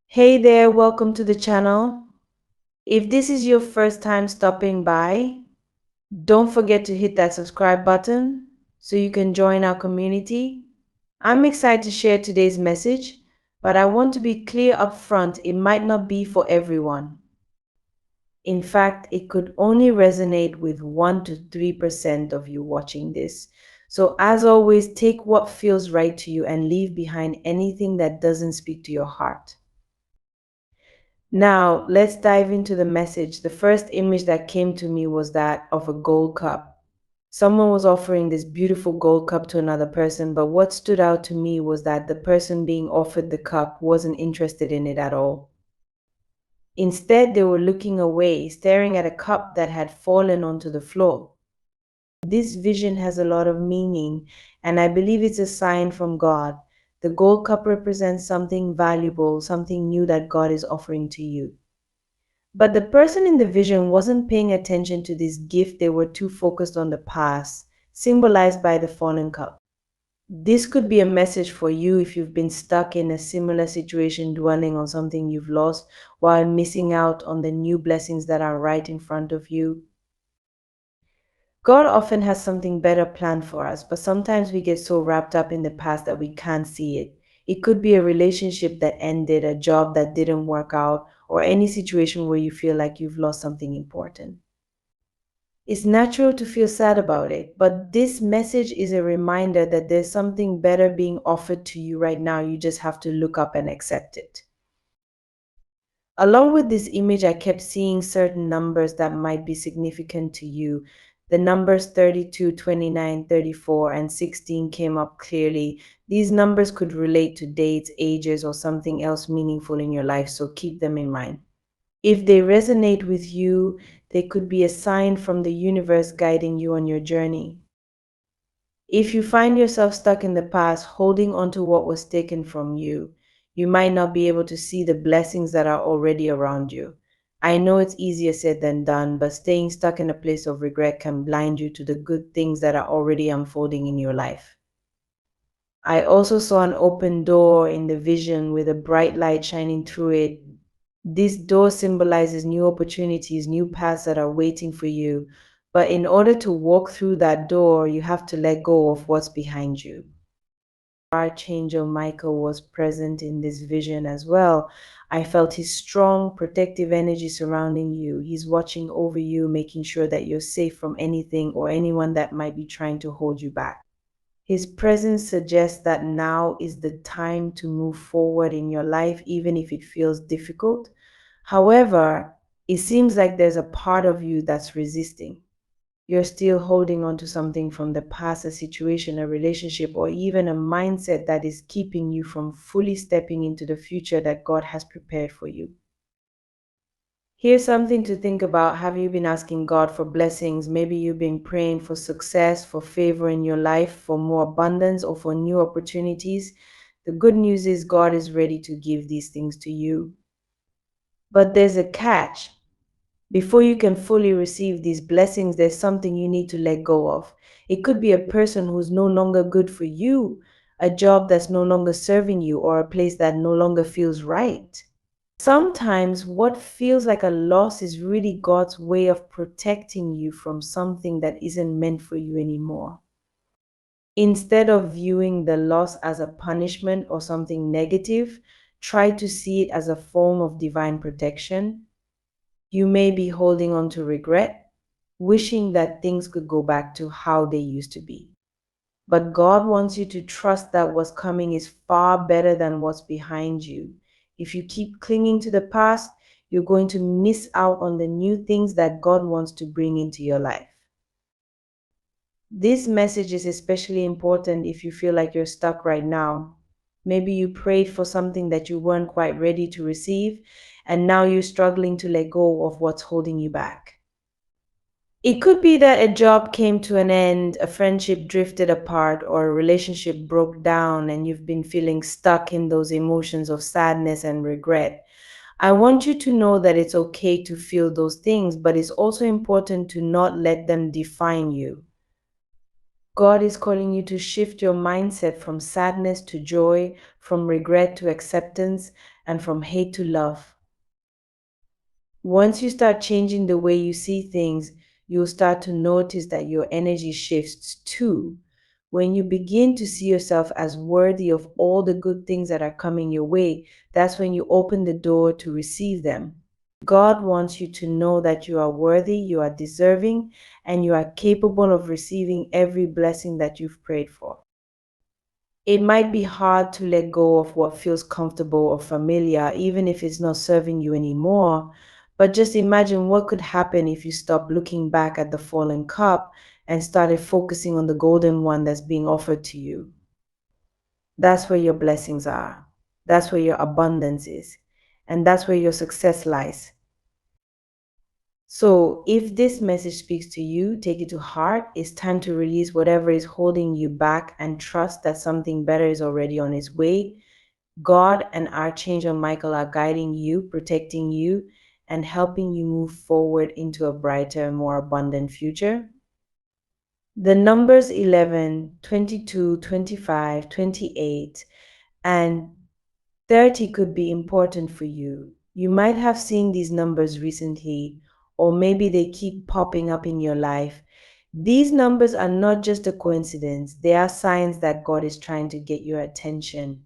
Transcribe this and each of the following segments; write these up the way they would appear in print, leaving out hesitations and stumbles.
Hey there, welcome to the channel. If this is your first time stopping by, don't forget to hit that subscribe button so you can join our community. I'm excited to share today's message, but I want to be clear up front, it might not be for everyone. In fact, it could only resonate with 1 to 3% of you watching this. So, as always, take what feels right to you and leave behind anything that doesn't speak to your heart. Now, let's dive into the message. The first image that came to me was that of a gold cup. Someone was offering this beautiful gold cup to another person, but what stood out to me was that the person being offered the cup wasn't interested in it at all. Instead, they were looking away, staring at a cup that had fallen onto the floor. This vision has a lot of meaning, and I believe it's a sign from God. The gold cup represents something valuable, something new that God is offering to you. But the person in the vision wasn't paying attention to this gift, they were too focused on the past, symbolized by the fallen cup. This could be a message for you if you've been stuck in a similar situation, dwelling on something you've lost while missing out on the new blessings that are right in front of you. God often has something better planned for us, but sometimes we get so wrapped up in the past that we can't see it. It could be a relationship that ended, a job that didn't work out, or any situation where you feel like you've lost something important. It's natural to feel sad about it, but this message is a reminder that there's something better being offered to you right now. You just have to look up and accept it. Along with this image, I kept seeing certain numbers that might be significant to you. The numbers 32, 29, 34, and 16 came up clearly. These numbers could relate to dates, ages, or something else meaningful in your life, so keep them in mind. If they resonate with you, they could be a sign from the universe guiding you on your journey. If you find yourself stuck in the past, holding on to what was taken from you, you might not be able to see the blessings that are already around you. I know it's easier said than done, but staying stuck in a place of regret can blind you to the good things that are already unfolding in your life. I also saw an open door in the vision with a bright light shining through it. This door symbolizes new opportunities, new paths that are waiting for you. But in order to walk through that door, you have to let go of what's behind you. Archangel Michael was present in this vision as well. I felt his strong protective energy surrounding you. He's watching over you, making sure that you're safe from anything or anyone that might be trying to hold you back. His presence suggests that now is the time to move forward in your life, even if it feels difficult. However, it seems like there's a part of you that's resisting. You're still holding on to something from the past, a situation, a relationship, or even a mindset that is keeping you from fully stepping into the future that God has prepared for you. Here's something to think about. Have you been asking God for blessings? Maybe you've been praying for success, for favor in your life, for more abundance, or for new opportunities. The good news is God is ready to give these things to you. But there's a catch. Before you can fully receive these blessings, there's something you need to let go of. It could be a person who's no longer good for you, a job that's no longer serving you, or a place that no longer feels right. Sometimes what feels like a loss is really God's way of protecting you from something that isn't meant for you anymore. Instead of viewing the loss as a punishment or something negative, try to see it as a form of divine protection. You may be holding on to regret, wishing that things could go back to how they used to be. But God wants you to trust that what's coming is far better than what's behind you. If you keep clinging to the past, you're going to miss out on the new things that God wants to bring into your life. This message is especially important if you feel like you're stuck right now. Maybe you prayed for something that you weren't quite ready to receive, and now you're struggling to let go of what's holding you back. It could be that a job came to an end, a friendship drifted apart, or a relationship broke down, and you've been feeling stuck in those emotions of sadness and regret. I want you to know that it's okay to feel those things, but it's also important to not let them define you. God is calling you to shift your mindset from sadness to joy, from regret to acceptance, and from hate to love. Once you start changing the way you see things, you'll start to notice that your energy shifts too. When you begin to see yourself as worthy of all the good things that are coming your way, that's when you open the door to receive them. God wants you to know that you are worthy, you are deserving, and you are capable of receiving every blessing that you've prayed for. It might be hard to let go of what feels comfortable or familiar, even if it's not serving you anymore. But just imagine what could happen if you stopped looking back at the fallen cup and started focusing on the golden one that's being offered to you. That's where your blessings are. That's where your abundance is. And that's where your success lies. So, if this message speaks to you, take it to heart. It's time to release whatever is holding you back and trust that something better is already on its way. God and Archangel Michael are guiding you, protecting you, and helping you move forward into a brighter and more abundant future. The numbers 11, 22, 25, 28, and 30 could be important for you. You might have seen these numbers recently, or maybe they keep popping up in your life. These numbers are not just a coincidence, they are signs that God is trying to get your attention.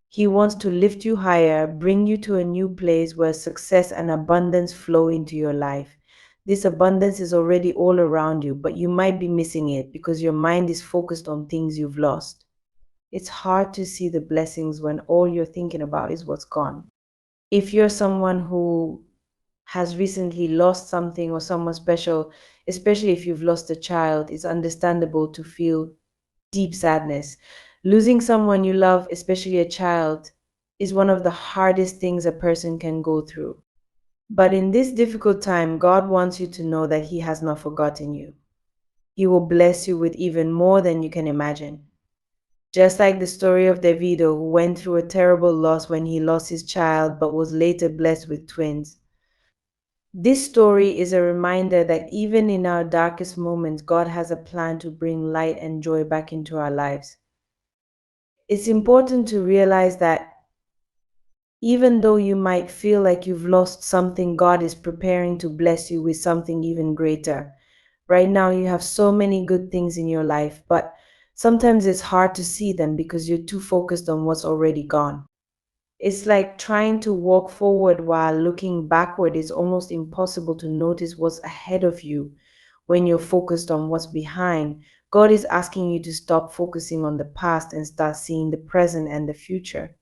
He wants to lift you higher, bring you to a new place where success and abundance flow into your life. This abundance is already all around you, but you might be missing it because your mind is focused on things you've lost. It's hard to see the blessings when all you're thinking about is what's gone. If you're someone who has recently lost something or someone special, especially if you've lost a child, it's understandable to feel deep sadness. Losing someone you love, especially a child, is one of the hardest things a person can go through. But in this difficult time, God wants you to know that He has not forgotten you. He will bless you with even more than you can imagine. Just like the story of Davido, who went through a terrible loss when he lost his child but was later blessed with twins. This story is a reminder that even in our darkest moments, God has a plan to bring light and joy back into our lives. It's important to realize that even though you might feel like you've lost something, God is preparing to bless you with something even greater. Right now, you have so many good things in your life, but sometimes it's hard to see them because you're too focused on what's already gone. It's like trying to walk forward while looking backward. It's almost impossible to notice what's ahead of you when you're focused on what's behind. God is asking you to stop focusing on the past and start seeing the present and the future.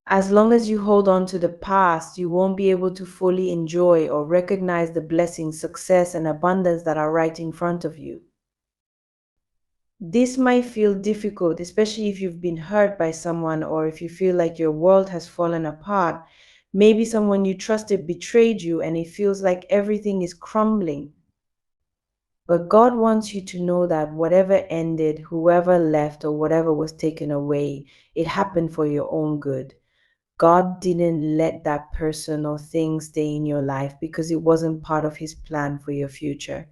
As long as you hold on to the past, you won't be able to fully enjoy or recognize the blessings, success, and abundance that are right in front of you. This might feel difficult, especially if you've been hurt by someone or if you feel like your world has fallen apart. Maybe someone you trusted betrayed you and it feels like everything is crumbling. But God wants you to know that whatever ended, whoever left, or whatever was taken away, it happened for your own good. God didn't let that person or thing stay in your life because it wasn't part of His plan for your future.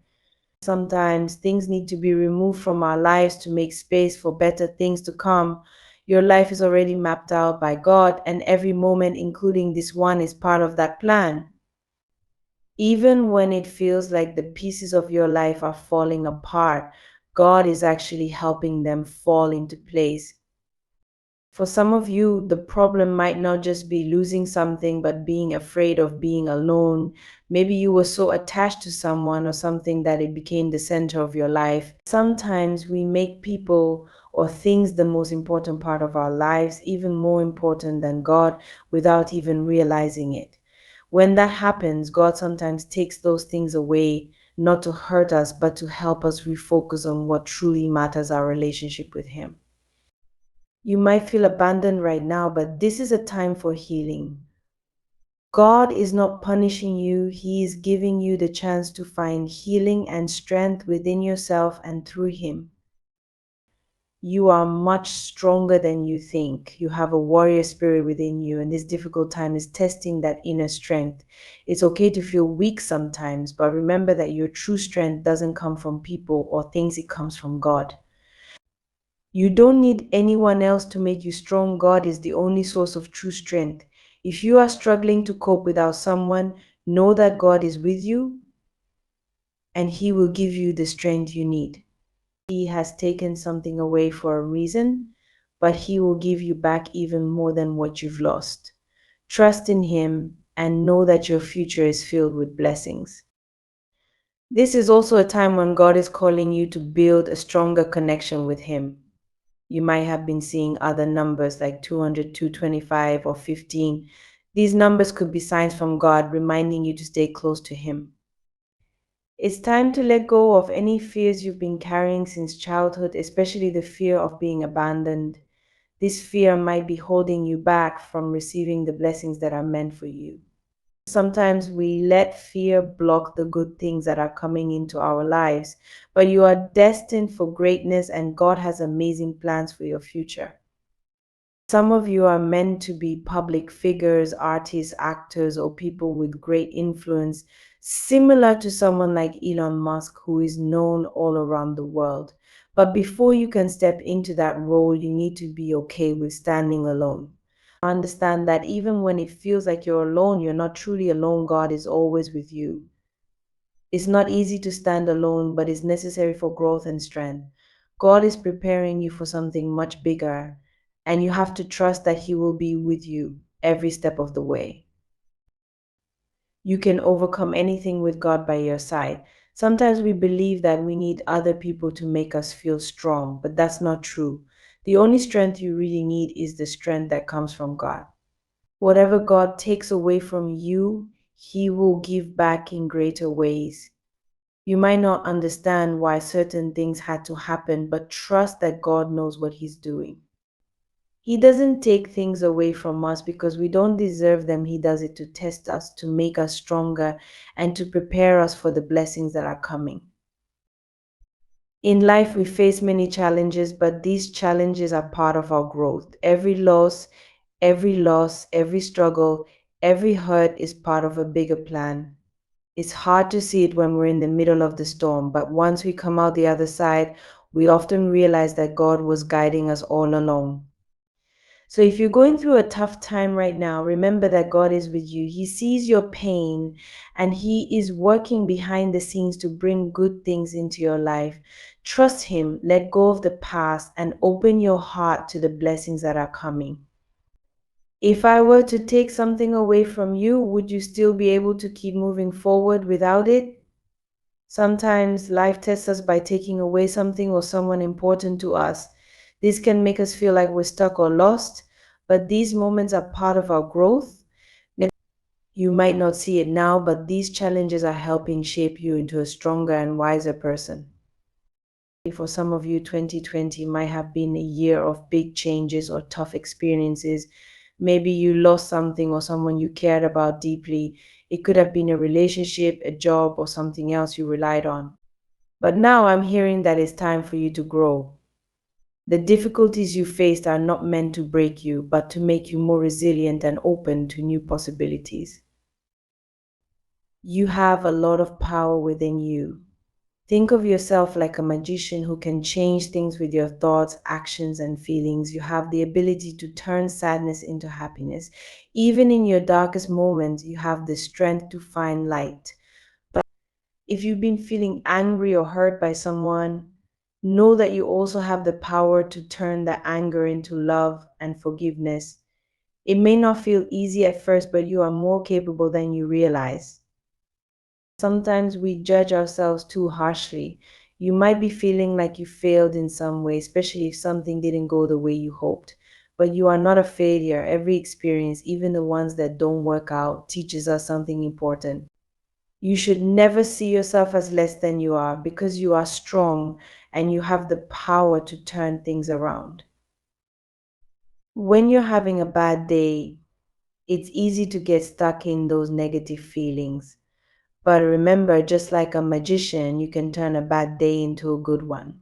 Sometimes things need to be removed from our lives to make space for better things to come. Your life is already mapped out by God, and every moment, including this one, is part of that plan. Even when it feels like the pieces of your life are falling apart, God is actually helping them fall into place. For some of you, the problem might not just be losing something, but being afraid of being alone. Maybe you were so attached to someone or something that it became the center of your life. Sometimes we make people or things the most important part of our lives, even more important than God, without even realizing it. When that happens, God sometimes takes those things away, not to hurt us, but to help us refocus on what truly matters, our relationship with Him. You might feel abandoned right now, but this is a time for healing. God is not punishing you, He is giving you the chance to find healing and strength within yourself and through Him. You are much stronger than you think. You have a warrior spirit within you, and this difficult time is testing that inner strength. It's okay to feel weak sometimes, but remember that your true strength doesn't come from people or things, it comes from God. You don't need anyone else to make you strong. God is the only source of true strength. If you are struggling to cope without someone, know that God is with you and He will give you the strength you need. He has taken something away for a reason, but He will give you back even more than what you've lost. Trust in Him and know that your future is filled with blessings. This is also a time when God is calling you to build a stronger connection with Him. You might have been seeing other numbers like 200, 225, or 15. These numbers could be signs from God reminding you to stay close to Him. It's time to let go of any fears you've been carrying since childhood, especially the fear of being abandoned. This fear might be holding you back from receiving the blessings that are meant for you. Sometimes we let fear block the good things that are coming into our lives, but you are destined for greatness and God has amazing plans for your future. Some of you are meant to be public figures, artists, actors, or people with great influence, similar to someone like Elon Musk, who is known all around the world. But before you can step into that role, you need to be okay with standing alone. Understand that even when it feels like you're alone, you're not truly alone. God is always with you. It's not easy to stand alone, but it's necessary for growth and strength. God is preparing you for something much bigger, and you have to trust that He will be with you every step of the way. You can overcome anything with God by your side. Sometimes we believe that we need other people to make us feel strong, but that's not true. The only strength you really need is the strength that comes from God. Whatever God takes away from you, He will give back in greater ways. You might not understand why certain things had to happen, but trust that God knows what He's doing. He doesn't take things away from us because we don't deserve them. He does it to test us, to make us stronger, and to prepare us for the blessings that are coming. In life, we face many challenges, but these challenges are part of our growth. Every loss, every struggle, every hurt is part of a bigger plan. It's hard to see it when we're in the middle of the storm, but once we come out the other side, we often realize that God was guiding us all along. So if you're going through a tough time right now, remember that God is with you. He sees your pain and He is working behind the scenes to bring good things into your life. Trust Him, let go of the past, and open your heart to the blessings that are coming. If I were to take something away from you, would you still be able to keep moving forward without it? Sometimes life tests us by taking away something or someone important to us. This can make us feel like we're stuck or lost, but these moments are part of our growth. You might not see it now, but these challenges are helping shape you into a stronger and wiser person. For some of you, 2020 might have been a year of big changes or tough experiences. Maybe you lost something or someone you cared about deeply. It could have been a relationship, a job, or something else you relied on. But now I'm hearing that it's time for you to grow. The difficulties you faced are not meant to break you, but to make you more resilient and open to new possibilities. You have a lot of power within you. Think of yourself like a magician who can change things with your thoughts, actions, and feelings. You have the ability to turn sadness into happiness. Even in your darkest moments, you have the strength to find light. But if you've been feeling angry or hurt by someone, know that you also have the power to turn the anger into love and forgiveness. It may not feel easy at first, but you are more capable than you realize. Sometimes we judge ourselves too harshly. You might be feeling like you failed in some way, especially if something didn't go the way you hoped. But you are not a failure. Every experience, even the ones that don't work out, teaches us something important. You should never see yourself as less than you are because you are strong and you have the power to turn things around. When you're having a bad day, it's easy to get stuck in those negative feelings. But remember, just like a magician, you can turn a bad day into a good one.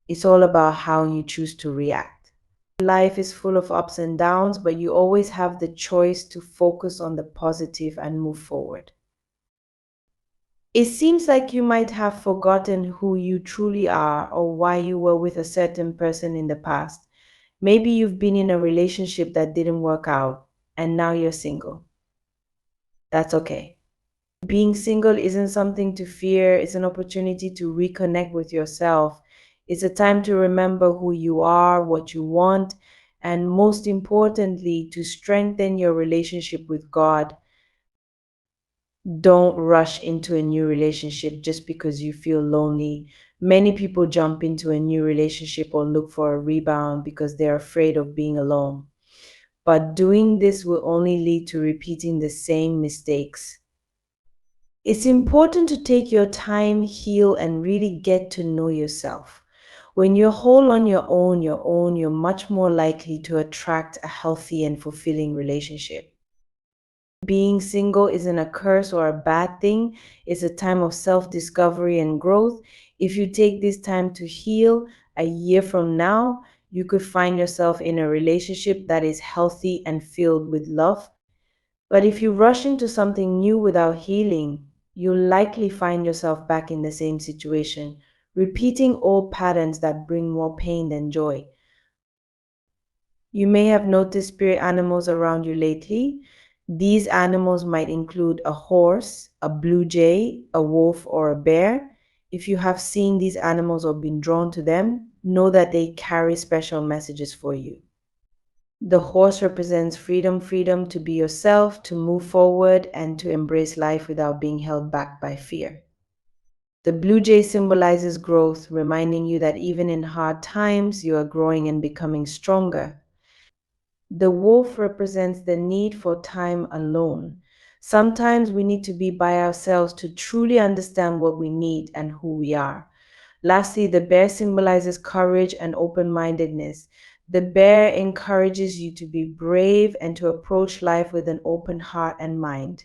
It's all about how you choose to react. Life is full of ups and downs, but you always have the choice to focus on the positive and move forward. It seems like you might have forgotten who you truly are or why you were with a certain person in the past. Maybe you've been in a relationship that didn't work out and now you're single. That's okay. Being single isn't something to fear, it's an opportunity to reconnect with yourself. It's a time to remember who you are, what you want, and most importantly, to strengthen your relationship with God. Don't rush into a new relationship just because you feel lonely. Many people jump into a new relationship or look for a rebound because they're afraid of being alone. But doing this will only lead to repeating the same mistakes. It's important to take your time, heal, and really get to know yourself. When you're whole on your own, you're much more likely to attract a healthy and fulfilling relationship. Being single isn't a curse or a bad thing, it's a time of self discovery and growth. If you take this time to heal, a year from now, you could find yourself in a relationship that is healthy and filled with love. But if you rush into something new without healing, you'll likely find yourself back in the same situation, repeating old patterns that bring more pain than joy. You may have noticed spirit animals around you lately. These animals might include a horse, a blue jay, a wolf, or a bear. If you have seen these animals or been drawn to them, know that they carry special messages for you. The horse represents freedom, freedom to be yourself, to move forward, and to embrace life without being held back by fear. The blue jay symbolizes growth, reminding you that even in hard times, you are growing and becoming stronger. The wolf represents the need for time alone. Sometimes we need to be by ourselves to truly understand what we need and who we are. Lastly, the bear symbolizes courage and open mindedness. The bear encourages you to be brave and to approach life with an open heart and mind.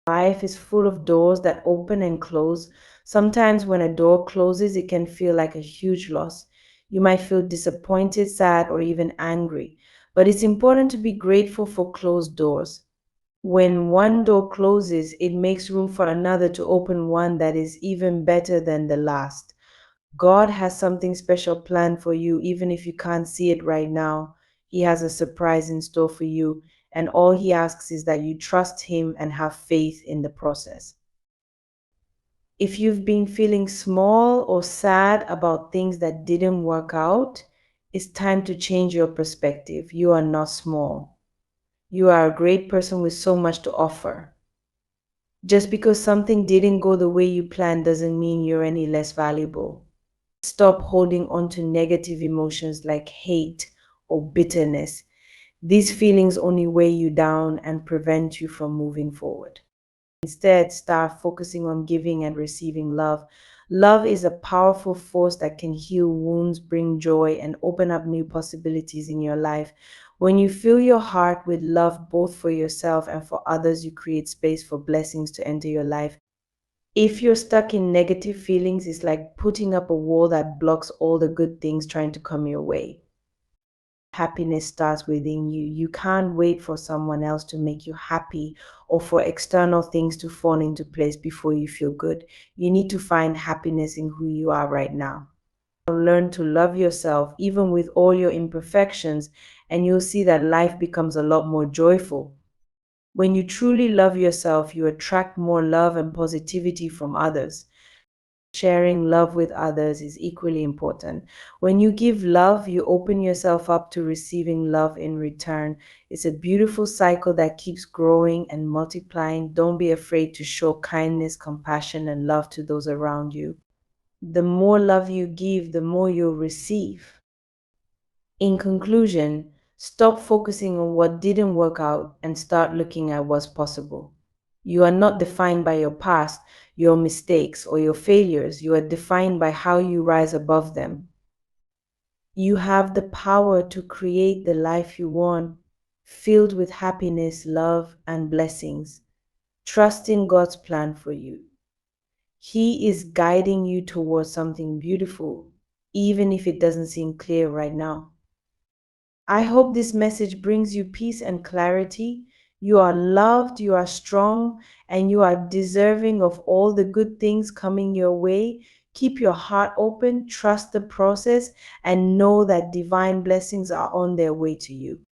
Life is full of doors that open and close. Sometimes, when a door closes, it can feel like a huge loss. You might feel disappointed, sad, or even angry. But it's important to be grateful for closed doors. When one door closes, it makes room for another to open, one that is even better than the last. God has something special planned for you, even if you can't see it right now. He has a surprise in store for you, and all He asks is that you trust Him and have faith in the process. If you've been feeling small or sad about things that didn't work out, it's time to change your perspective. You are not small. You are a great person with so much to offer. Just because something didn't go the way you planned doesn't mean you're any less valuable. Stop holding on to negative emotions like hate or bitterness. These feelings only weigh you down and prevent you from moving forward. Instead, start focusing on giving and receiving love. Love is a powerful force that can heal wounds, bring joy, and open up new possibilities in your life. When you fill your heart with love, both for yourself and for others, you create space for blessings to enter your life. If you're stuck in negative feelings, it's like putting up a wall that blocks all the good things trying to come your way. Happiness starts within you. You can't wait for someone else to make you happy or for external things to fall into place before you feel good. You need to find happiness in who you are right now. Learn to love yourself, even with all your imperfections, and you'll see that life becomes a lot more joyful. When you truly love yourself, you attract more love and positivity from others. Sharing love with others is equally important. When you give love, you open yourself up to receiving love in return. It's a beautiful cycle that keeps growing and multiplying. Don't be afraid to show kindness, compassion, and love to those around you. The more love you give, the more you'll receive. In conclusion, stop focusing on what didn't work out and start looking at what's possible. You are not defined by your past, your mistakes, or your failures. You are defined by how you rise above them. You have the power to create the life you want, filled with happiness, love, and blessings. Trust in God's plan for you. He is guiding you towards something beautiful, even if it doesn't seem clear right now. I hope this message brings you peace and clarity. You are loved, you are strong, and you are deserving of all the good things coming your way. Keep your heart open, trust the process, and know that divine blessings are on their way to you.